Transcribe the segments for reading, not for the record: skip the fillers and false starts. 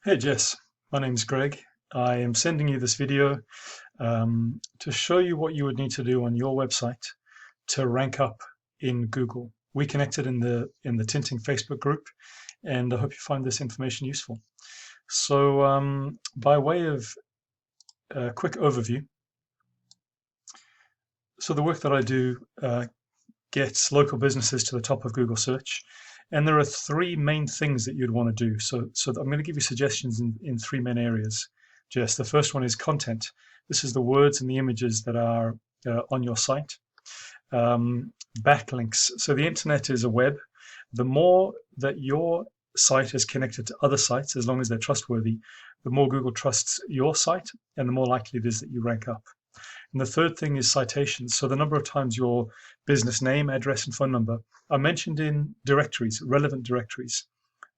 Hey Jess, my name's Greg. I am sending you this video to show you what you would need to do on your website to rank up in Google. We connected in the Tinting Facebook group, and I hope you find this information useful. So, by way of a quick overview, so the work that I do gets local businesses to the top of Google search. And there are three main things that you'd want to do. So I'm going to give you suggestions in three main areas. Jess, the first one is content. This is the words and the images that are on your site. Backlinks. So the internet is a web. The more that your site is connected to other sites, as long as they're trustworthy, the more Google trusts your site and the more likely it is that you rank up. And the third thing is citations. So the number of times your business name, address, and phone number are mentioned in directories, relevant directories,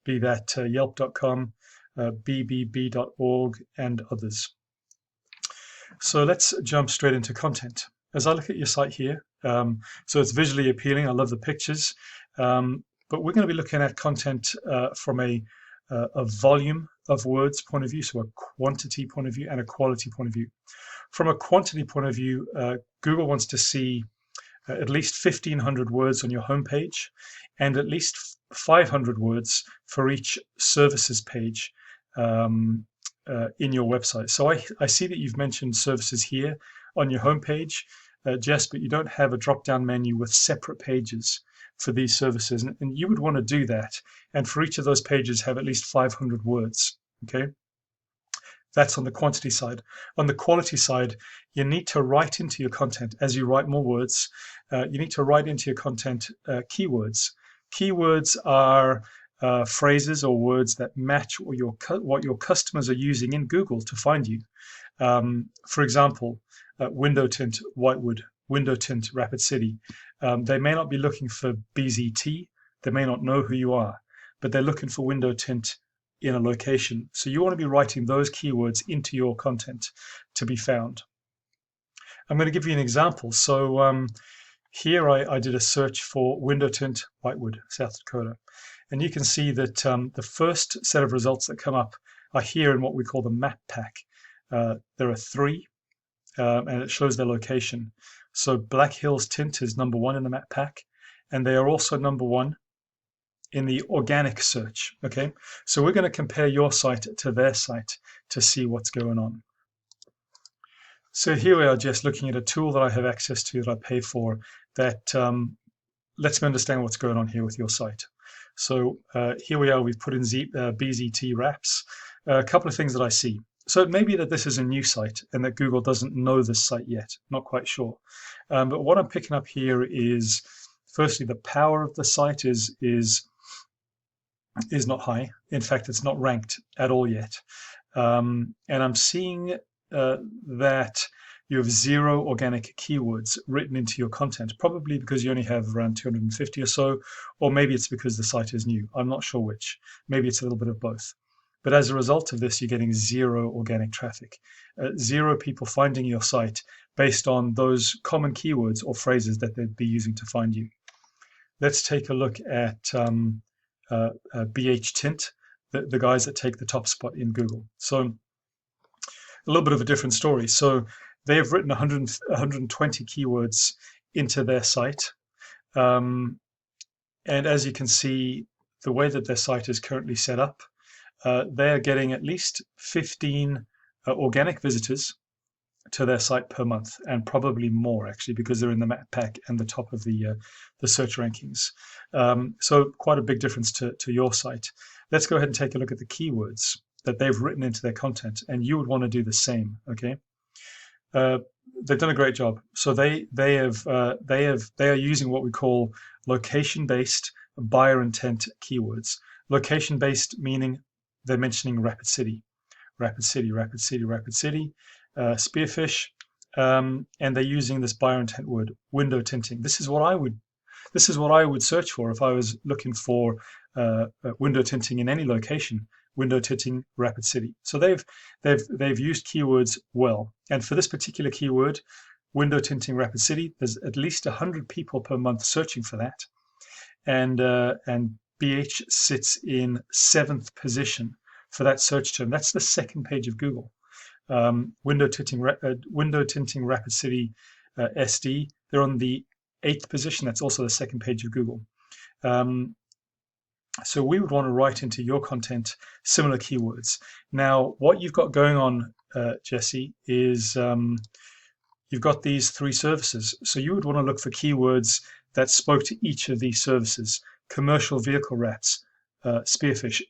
be that yelp.com, bbb.org, and others. So let's jump straight into content. As I look at your site here, so it's visually appealing. I love the pictures, but we're going to be looking at content from a volume of words point of view, so a quantity point of view and a quality point of view. From a quantity point of view, Google wants to see at least 1,500 words on your homepage and at least 500 words for each services page in your website. So I see that you've mentioned services here on your homepage, Jess, but you don't have a drop-down menu with separate pages for these services. And you would want to do that. And for each of those pages, have at least 500 words, okay? That's on the quantity side. On the quality side, you need to write into your content, as you write more words, you need to write into your content keywords. Keywords are phrases or words that match what your customers are using in Google to find you. For example, window tint Whitewood, window tint Rapid City. They may not be looking for BZT, they may not know who you are, but they're looking for window tint in a location. So you want to be writing those keywords into your content to be found. I'm going to give you an example. So here I did a search for window tint Whitewood, South Dakota. And you can see that the first set of results that come up are here in what we call the map pack. There are three, and it shows their location. So Black Hills Tint is number one in the map pack, and they are also number one in the organic search, okay? So we're going to compare your site to their site to see what's going on. So here we are just looking at a tool that I have access to that I pay for that lets me understand what's going on here with your site. So here we are, we've put in BZT wraps. A couple of things that I see. So it may be that this is a new site and that Google doesn't know this site yet, not quite sure. But what I'm picking up here is, firstly, the power of the site is not high. In fact, it's not ranked at all yet. And I'm seeing that you have 0 organic keywords written into your content, probably because you only have around 250 or so, or maybe it's because the site is new. I'm not sure which. Maybe it's a little bit of both. But as a result of this, you're getting 0 organic traffic, 0 people finding your site based on those common keywords or phrases that they'd be using to find you. Let's take a look at BH Tint, the guys that take the top spot in Google. So a little bit of a different story. So they have written 120 keywords into their site. And as you can see, the way that their site is currently set up, they are getting at least 15 organic visitors to their site per month, and probably more actually, because they're in the map pack and the top of the search rankings. So quite a big difference to your site. Let's go ahead and take a look at the keywords that they've written into their content, and you would want to do the same. Okay, they've done a great job. So they are using what we call location-based buyer intent keywords. Location-based meaning they're mentioning Rapid City, Rapid City, Rapid City, Rapid City. Spearfish, and they're using this buyer intent word, window tinting. This is what I would search for if I was looking for window tinting in any location. Window tinting, Rapid City. So they've used keywords well. And for this particular keyword, window tinting, Rapid City, there's at least 100 people per month searching for that, and BH sits in 7th position for that search term. That's the second page of Google. Window tinting Rapid City SD, they're on the 8th position. That's also the second page of Google. So we would want to write into your content similar keywords. Now, what you've got going on, Jesse, is you've got these 3 services. So you would want to look for keywords that spoke to each of these services: commercial vehicle wraps, Spearfish,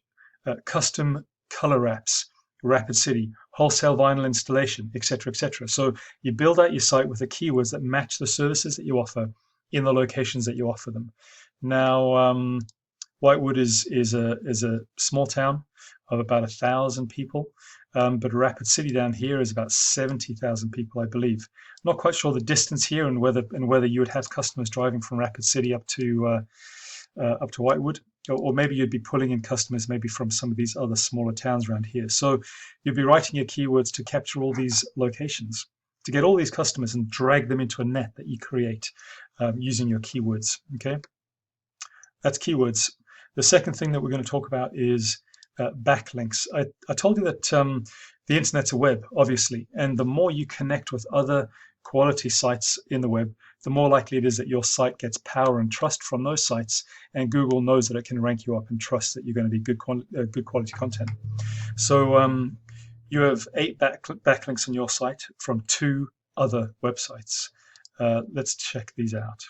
custom color wraps, Rapid City, wholesale vinyl installation, etc., etc. So you build out your site with the keywords that match the services that you offer in the locations that you offer them. Now, Whitewood is a small town of about 1,000 people, but Rapid City down here is about 70,000 people, I believe. I'm not quite sure the distance here and whether you would have customers driving from Rapid City up to Whitewood, or maybe you'd be pulling in customers maybe from some of these other smaller towns around here. So you'd be writing your keywords to capture all these locations, to get all these customers and drag them into a net that you create using your keywords. Okay, that's keywords. The second thing that we're going to talk about is backlinks. I told you that the internet's a web, obviously, and the more you connect with other quality sites in the web, the more likely it is that your site gets power and trust from those sites, and Google knows that it can rank you up and trust that you're going to be good quality content. So you have 8 backlinks on your site from 2 other websites. Let's check these out.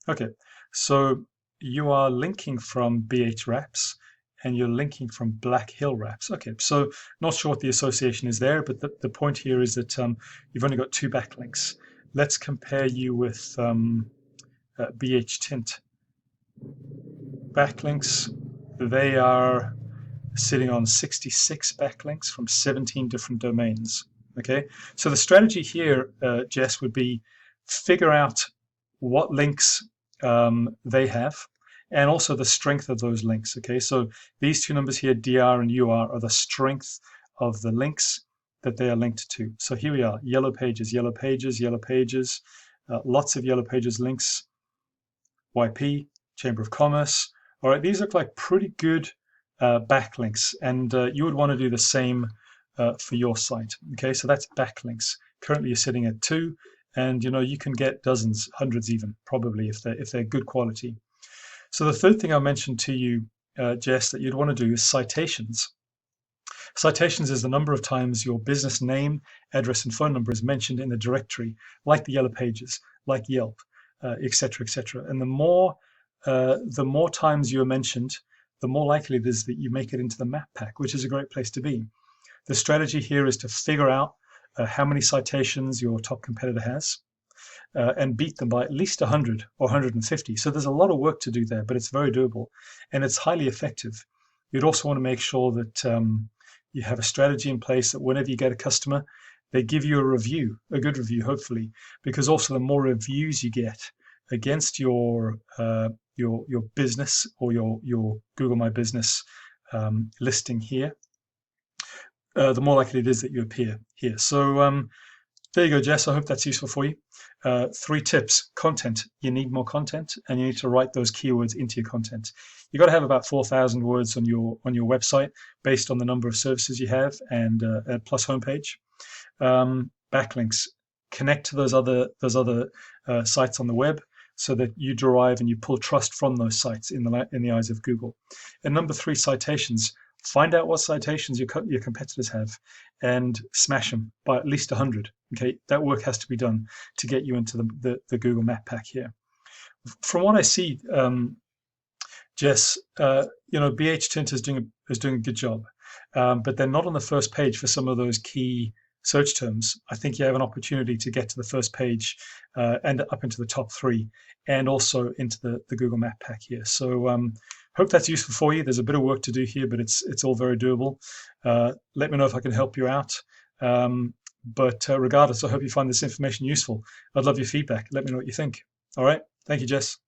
Okay, so you are linking from BH Wraps and you're linking from Black Hill Wraps. Okay, so not sure what the association is there, but the point here is that you've only got 2 backlinks. Let's compare you with BH Tint. Backlinks, they are sitting on 66 backlinks from 17 different domains. Okay, so the strategy here, Jess, would be figure out what links they have, and also the strength of those links. Okay, so these 2 numbers here, DR and UR, are the strength of the links that they are linked to. So here we are: yellow pages, yellow pages, yellow pages, lots of yellow pages links, YP, Chamber of Commerce. All right, these look like pretty good backlinks, and you would want to do the same for your site. Okay, so that's backlinks. Currently you're sitting at 2, and you can get dozens, hundreds even, probably, if they're good quality. So the third thing I mentioned to you, Jess, that you'd want to do is citations. Citations is the number of times your business name, address, and phone number is mentioned in the directory, like the yellow pages, like Yelp, etc., etc. And the more times you are mentioned, the more likely it is that you make it into the map pack, which is a great place to be. The strategy here is to figure out how many citations your top competitor has, and beat them by at least 100 or 150. So there's a lot of work to do there, but it's very doable and it's highly effective. You'd also want to make sure that you have a strategy in place that whenever you get a customer, they give you a review, a good review, hopefully, because also the more reviews you get against your business or your Google My Business listing here, the more likely it is that you appear here. So there you go, Jess. I hope that's useful for you. 3 tips. Content. You need more content, and you need to write those keywords into your content. You've got to have about 4,000 words on your website based on the number of services you have, and plus homepage. Backlinks. Connect to those other sites on the web, so that you derive and you pull trust from those sites in the eyes of Google. And number 3, citations. Find out what citations your competitors have and smash them by at least 100. Okay, that work has to be done to get you into the Google Map Pack here. From what I see, Jess, BH Tint is doing a good job, but they're not on the first page for some of those key search terms. I think you have an opportunity to get to the first page and up into the top 3, and also into the Google Map Pack here. So hope that's useful for you. There's a bit of work to do here, but it's all very doable. Let me know if I can help you out. But regardless, I hope you find this information useful. I'd love your feedback. Let me know what you think. All right. Thank you, Jess.